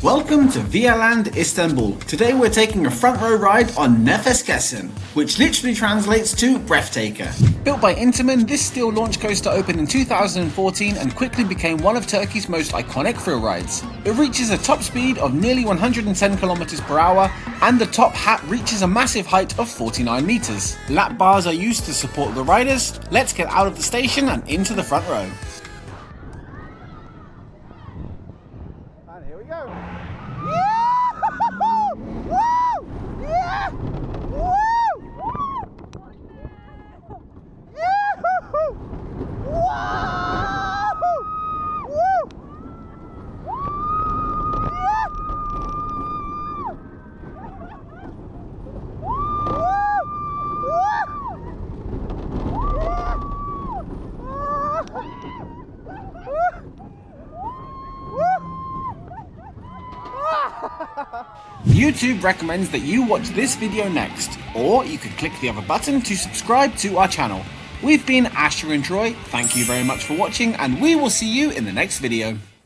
Welcome to ViaLand Istanbul. Today we're taking a front row ride on Nefeskesen, which literally translates to breathtaker. Built by Intamin, this steel launch coaster opened in 2014 and quickly became one of Turkey's most iconic thrill rides. It reaches a top speed of nearly 110 km per hour and the top hat reaches a massive height of 49 meters. Lap bars are used to support the riders. Let's get out of the station and into the front row. And here we go. YouTube recommends that you watch this video next, or you can click the other button to subscribe to our channel. We've been Asher and Troy, thank you very much for watching and we will see you in the next video.